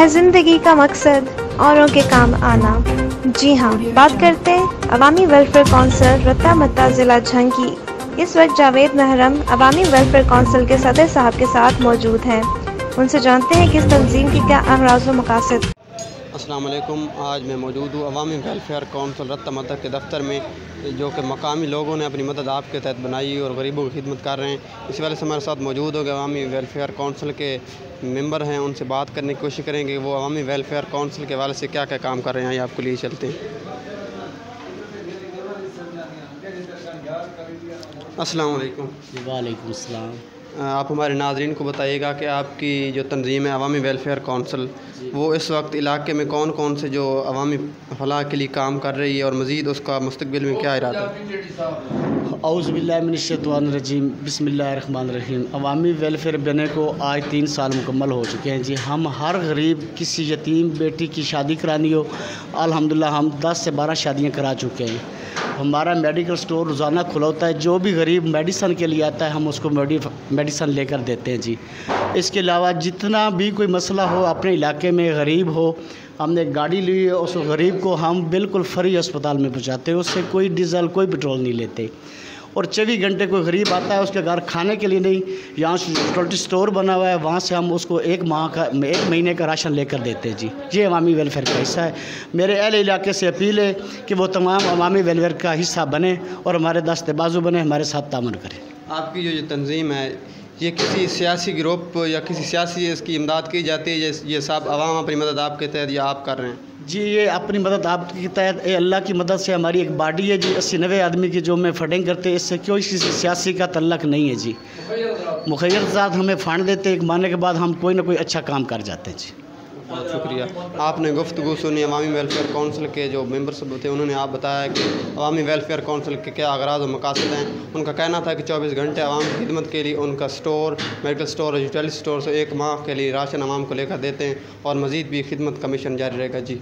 है ज़िंदगी का मकसद औरों के काम आना। जी हाँ, बात करते हैं अवामी वेलफेयर कौंसिल रत्ता मत्ता ज़िला झंग की। इस वक्त जावेद महरम अवामी वेलफेयर कौंसिल के सदर साहब के साथ मौजूद हैं। उनसे जानते हैं कि इस तंजीम की क्या अगराज़ व मकासद। अस्सलाम वालेकुम। आज मैं मौजूद हूँ अवामी वेलफेयर कौंसिल रत्ता मत्ता के दफ्तर में, जो कि मकामी लोगों ने अपनी मदद आपके तहत बनाई और गरीबों की खिदमत कर रहे हैं। इसी वाले से हमारे साथ मौजूद हो गए अवामी वेलफेयर कौंसिल के मेंबर हैं। उनसे बात करने की कोशिश करेंगे वो अवामी वेलफेयर कौंसिल के हवाले से क्या क्या काम कर रहे हैं। आपको लिए चलते हैं। अस्सलाम वालेकुम। वालेकुम अस्सलाम। आप हमारे नाज़रीन को बताइएगा कि आपकी जो तंजीम है अवामी वेलफेयर कौंसिल, वो इस वक्त इलाके में कौन कौन से जो अवामी फलाह के लिए काम कर रही है और मज़ीद उसका मुस्तक़बिल में क्या इरादा है। औज़ु बिल्लाहि मिनश शैतानिर रजीम, बिस्मिल्लाहिर रहमानिर रहीम। अवामी वेलफेयर बने को आज 3 साल मुकम्मल हो चुके हैं जी। हम हर गरीब किसी यतीम बेटी की शादी करानी हो, अल्हम्दुलिल्लाह हम 10 से 12 शादियाँ करा चुके हैं। हमारा मेडिकल स्टोर रोज़ाना खुला होता है। जो भी गरीब मेडिसन के लिए आता है हम उसको मेडिसन लेकर देते हैं जी। इसके अलावा जितना भी कोई मसला हो अपने इलाके में, गरीब हो, हमने गाड़ी ली है, उस गरीब को हम बिल्कुल फ्री अस्पताल में पहुंचाते हैं। उससे कोई डीजल कोई पेट्रोल नहीं लेते। और 24 घंटे कोई गरीब आता है उसके घर खाने के लिए नहीं, यहाँ टोटल स्टोर बना हुआ है, वहाँ से हम उसको 1 महीने का राशन लेकर देते हैं जी। ये अवामी वेलफेयर का हिस्सा है। मेरे अहले इलाके से अपील है कि वो तमाम अवामी वेलफेयर का हिस्सा बने और हमारे दस्ते बाजू बने, हमारे साथ तामन करें। आपकी जो ये तंजीम है, ये किसी सियासी ग्रुप या किसी सियासी इसकी इमदाद की जाती है? ये सब आवाम अपनी मदद आपके तहत या आप कर रहे हैं? जी, ये अपनी मदद आपके तहत अल्लाह की मदद से हमारी एक बॉडी है जी। 80-90 आदमी की जो मैं फंडिंग करते हैं, इससे कोई किसी सियासी का तल्लक नहीं है जी। मुखैर ज़ात हमें फ़ंड देते, एक महीने के बाद हम कोई ना कोई अच्छा काम कर जाते हैं जी। बहुत शुक्रिया। आपने गुफ्तगू सुनी अवामी वेलफेयर कौंसिल के जो मेंबर्स थे, उन्होंने आप बताया कि अवामी वेलफेयर कौंसिल के क्या अगराज़ और मकासद हैं। उनका कहना था कि 24 घंटे अवाम की खिदमत के लिए उनका स्टोर, मेडिकल स्टोर और यूटिलिटी स्टोर से 1 माह के लिए राशन अवाम को लेकर देते हैं और मज़ीद भी खिदमत का मिशन जारी रहेगा जी।